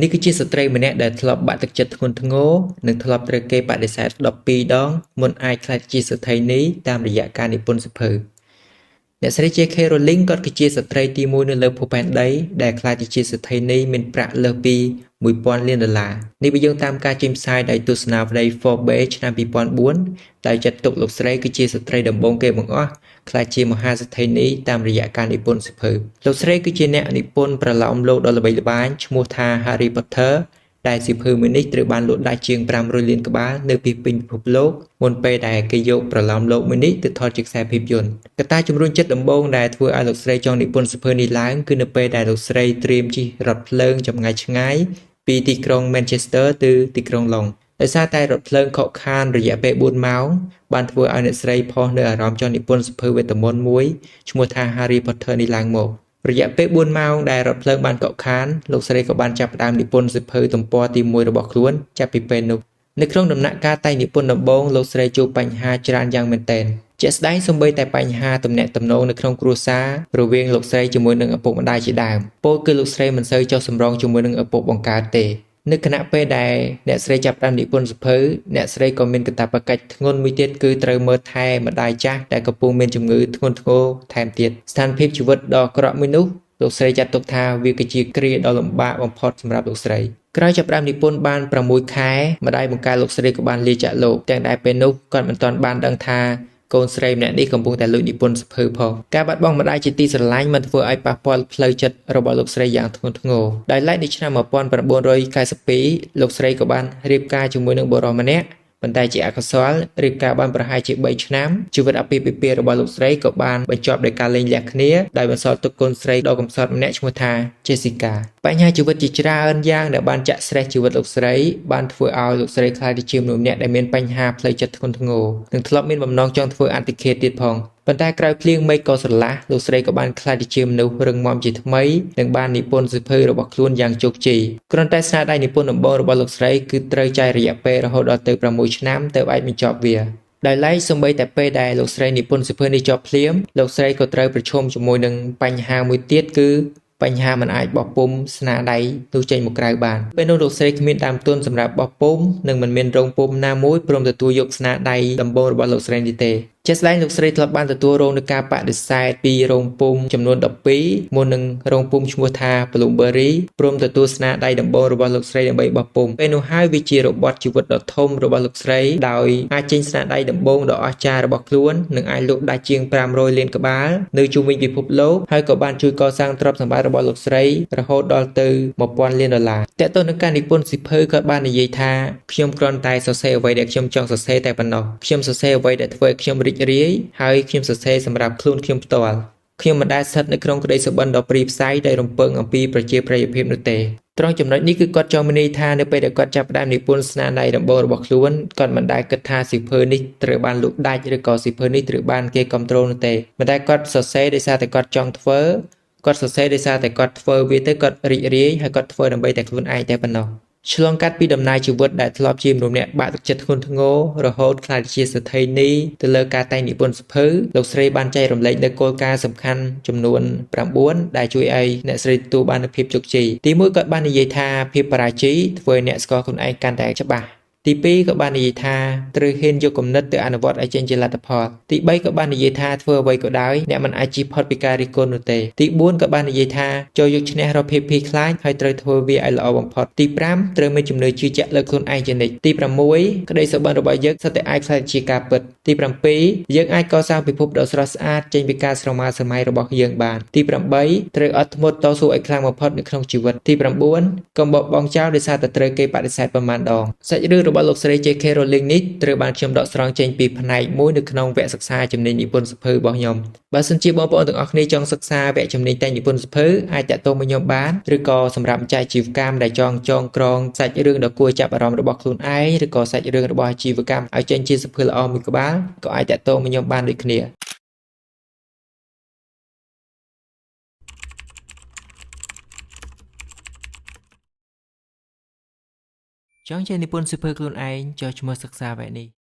នេះគឺជាស្ត្រីម្នាក់ដែលធ្លាប់បាក់ទឹកចិត្តធ្ងន់ធ្ងរនិងធ្លាប់ត្រូវគេបដិសេធ12ដងមុនអាចក្លាយជាសេដ្ឋីនីតាមរយៈការនិពន្ធសៀវភៅអ្នកស្រី J.K. Rowling ក៏គឺជាស្ត្រីទី1នៅលើភពផែនដីដែលក្លាយទៅជាសេដ្ឋីនីមានប្រាក់លើសពី$1000 លាននេះបើយោងតាមការចេញផ្សាយដោយទស្សនាវដ្តី Forbes ឆ្នាំ2004ដែលចាត់ទុកលោកស្រីគឺជាស្ត្រីដំបូងគេបង្អស់ក្លាយជាមហាសេដ្ឋីនីតាមរយៈការនិពន្ធសៀវភៅលោកស្រីគឺជាអ្នកនិពន្ធប្រលោមលោកដ៏ល្បីល្បាញឈ្មោះថា Harry Potter ដែលសៀវភៅមួយនេះត្រូវបានលក់ដាច់ជាង500លានក្បាលនៅពីពេញពិភពលោកមុនពេលដែលគេយកប្រលោមលោកមួយនេះទៅថតជាខ្សែភាពយន្តកត្តាជំរុញចិត្តដំបូងដែលធ្វើឲ្យលោកស្រីចង់និពន្ធសៀវភៅនេះឡើងគឺនៅពេលដែលលោកស្រីត្រៀមជិះរថភ្លើងចម្ងាយឆ្ងាយពីទីក្រុង Manchester ទៅទីក្រុង London ដោយសារតែរថភ្លើងខកខានរយៈពេល4ម៉ោងបានធ្វើឲ្យអ្នកស្រីផុសនៅអារម្មណ៍ចង់និពន្ធសៀវភៅវេទមន្តមួយឈ្មោះថា Harry Potter នេះឡើងមករយៈពេល4ម៉ោងដែលរថភ្លើងបានកកខានលោកស្រីក៏បានចាប់ផ្ដើមនិពន្ធសៀវភៅទំព័រទី1របស់ខ្លួនចាប់ពីពេលនោះនៅក្នុងដំណាក់កាលតែងនិពន្ធដំបូងលោកស្រីជួបបញ្ហាច្រើនយ៉ាងមែនទែនជាក់ស្ដែងសូម្បីតែបញ្ហាទំនាក់ទំនងនៅក្នុងគ្រួសាររវាងលោកស្រីជាមួយនឹងឪពុកម្ដាយជាដើមពោលគឺលោកស្រីមិនសូវចុះសម្រុងជាមួយនឹងឪពុកបង្កើតទេនៅគណៈពេលដែលអ្នកស្រីចាប់ផ្ដើមនិពន្ធសៀវភៅអ្នកស្រីក៏មានកាតព្វកិច្ចធ្ងន់មួយទៀតគឺត្រូវមើលថែម្ដាយចាស់ដែលកំពុងមានជំងឺធ្ងន់ធ្ងរថែមទៀតស្ថានភាពជីវិតដ៏អាក្រក់មួយនោះលោកស្រីចាត់ទុកថាវាគឺជាគ្រាដ៏លំបាកបំផុតសម្រាប់លោកស្រីក្រោយចាប់ផ្ដើមនិពន្ធបាន6ខែម្ដាយបង្ការលោកស្រីក៏បានលាចាកលោកទាំងដែលពេលនោះគាត់មិនទាន់បានដឹងថាកូនស្រីម្នាក់នេះកំពុងតែលួចនិពន្ធសៀវភៅផងការបាត់បង់ម្ដាយជាទីស្រឡាញ់បានធ្វើឲ្យប៉ះពាល់ផ្លូវចិត្តរបស់លោកស្រីយ៉ាងធ្ងន់ធ្ងរដោយឡែកនៅឆ្នាំ1992លោកស្រីក៏បានរៀបការជាមួយនឹងបុរសម្នាក់ប៉ុន្តែជាអកុសលរៀបការបានប្រហែលជា3ឆ្នាំជីវិតអាពាហ៍ពិពាហ៍របស់លោកស្រីក៏បានបញ្ចប់ដោយការលែងលះគ្នាដោយបន្សល់ទុកកូនស្រីដ៏កំសត់ម្នាក់ឈ្មោះថា Jessica បញ្ហាជីវិតជាច្រើនយ៉ាងដែលបានចាក់ស្រេះជីវិតលោកស្រីបានធ្វើឲ្យលោកស្រីក្លាយទៅជាមនុស្សម្នាក់ដែលមានបញ្ហាផ្លូវចិត្តធ្ងន់ធ្ងរនិងធ្លាប់មានបំណងចង់ធ្វើអត្តឃាតទៀតផងប៉ុន្តែក្រោយភ្លៀងមេឃក៏ស្រឡះលោកស្រីក៏បានក្លាយទៅជាមនុស្សរឹងមាំជាថ្មីនិងបាននិពន្ធសៀវភៅរបស់ខ្លួនយ៉ាងជោគជ័យគ្រាន់តែស្នាដៃនិពន្ធដំបូងរបស់លោកស្រីគឺត្រូវចាយរយៈពេលរហូតដល់ទៅ6ឆ្នាំទើបអាចបញ្ចប់វាដោយឡែកសូម្បីតែពេលដែលលោកស្រីនិពន្ធសៀវភៅនេះចប់ភ្លាមលោកស្រីក៏ត្រូវប្រឈមជាមួយនឹងបញ្ហាមួយទៀតគឺបញ្ហាមិនអាចបោះពុម្ពស្នាដៃនោះចេញមកក្រៅបានពេលនោះលោកស្រីគ្មានដើមទុនសម្រាប់បោះពុម្ពនិងមិនមានរោងពុម្ពណាមួយព្រមទទួលយកស្នាដៃដំបូងរបស់លោកស្រីនេះទេជាក់ស្ដែងលោកស្រីធ្លាប់បានទទួលរងនឹងការបដិសេធពីរោងពុម្ពចំនួន12មុននឹងរោងពុម្ពឈ្មោះថា Bloomsbury ព្រមទទួលស្នាដៃដំបូងរបស់លោកស្រីដើម្បីបោះពុម្ពពេលនោះហើយវាជារបត់ជីវិតដ៏ធំរបស់លោកស្រីដោយអាចចេញស្នាដៃដំបូងដ៏អស្ចារ្យរបស់ខ្លួននិងអាចលក់ដាច់ជាង500លានក្បាលនៅជុំវិញពិភពលោកហើយក៏បានជួយកសាងទ្រព្យសម្បត្តិរបស់លោកស្រីរហូតដល់ទៅ$1000 លានតើតើនឹងការនិពន្ធសៀវភៅក៏បាននិយាយថាខ្ញុំគ្រាន់តែសរសេរអ្វីដែលខ្ញុំចង់សរសេរតែប៉ុណ្ណោះខ្ញុំសរសេរអ្វីដែលធ្វើឲ្យខ្ញុំរីករាយហើយខ្ញុំសរសេរសម្រាប់ខ្លួនខ្ញុំផ្ទាល់ខ្ញុំមិនដែលស្ថិតនៅក្នុងក្តីសុបិនដ៏ព្រាយផ្សៃដែលរំពឹងអំពីប្រជាប្រិយភាពនោះទេត្រង់ចំណុចនេះគឺគាត់ចង់មានន័យថានៅពេលដែលគាត់ចាប់ផ្ដើមនិពន្ធស្នាដៃដំបូងរបស់ខ្លួនគាត់មិនដែលគិតថាសៀវភៅនេះត្រូវបានលក់ដាច់ឬក៏សៀវភៅនេះត្រូវបានគេគាំទ្រនោះទេប៉ុន្តែគាត់សរសេរដោយសារតែគាត់ចង់ធ្វើគាត់សរសេរដោយសារតែគាត់ធ្វើវាទៅគាត់រីករាយហើយគាត់ធ្វើដើម្បីតែខ្លួនឯងតែប៉ុណ្ណោះឆ្លងកាត់ពីដំណើរជីវិតដែលធ្លាប់ជាមនុស្សម្នាក់បាក់ទឹកចិត្តធ្ងន់ធ្ងររហូតក្លាយជាសេដ្ឋីនីទៅលើការតែងនិពន្ធសៀវភៅលោកស្រីបានចែករំលែកនូវគោលការណ៍សំខាន់ចំនួន9ដែលជួយឲ្យអ្នកស្រីទទួលបាននូវភាពជោគជ័យទី1គាត់បាននិយាយថាភាពបរាជ័យធ្វើឲ្យអ្នកស្គាល់ខ្លួនឯងកាន់តែច្បាស់ទី2ក៏បាននិយាយថាត្រូវហ៊ានយកគំនិតទៅអនុវត្តឲ្យចេញជាលទ្ធផលទី3ក៏បាននិយាយថាធ្វើអ្វីក៏ដោយអ្នកមិនអាចជៀសផុតពីការរិះគន់នោះទេទី4ក៏បាននិយាយថាចូលយកឈ្នះរាល់ភាពភ័យខ្លាចហើយត្រូវធ្វើវាឲ្យល្អបំផុតទី5ត្រូវមានជំនឿជឿជាក់លើខ្លួនឯងជានិច្ចទី6ក្តីសុបិនរបស់យើងសុទ្ធតែអាចក្លាយជាការពិតទី7យើងអាចកសាងពិភពដ៏ស្រស់ស្អាតចេញពីការស្រមើស្រមៃរបស់យើងបានទី8ត្រូវអត់ធ្មត់តស៊ូឲ្យខ្លាំងបំផុតនៅក្នុងជីវិតទី9កុំបោះបង់ចោលដោយសារតែត្រូវគេបដិសេធប៉ុន្មានដងសាច់រឿងរបស់លោកស្រី J.K. Rowling នេះត្រូវបានខ្ញុំដកស្រង់ចេញពីផ្នែកមួយនៅក្នុងវគ្គសិក្សាជំនាញនិពន្ធសៀវភៅរបស់ខ្ញុំបើសិនជាបងប្អូនទាំងអស់គ្នាចង់សិក្សាវគ្គជំនាញតែងនិពន្ធសៀវភៅអាចតាក់ទងមកខ្ញុំបានឬក៏សម្រាប់ម្ចាស់អាជីវកម្មដែលចង់ចងក្រងសាច់រឿងដ៏គួរចាប់អារម្មណ៍របស់ខ្លួនឯងឬក៏សាច់រឿងរបស់អាជីវកម្មឲ្យចេញជាសៀវភៅល្អមួយក្បាលក៏អាចតាក់ទងមកខ្ញុំបានដូចគ្នាចង់ចេះនិពន្ធសៀវភៅខ្លួនឯងចុះឈ្មោះសិក្សាវគ្គនេះ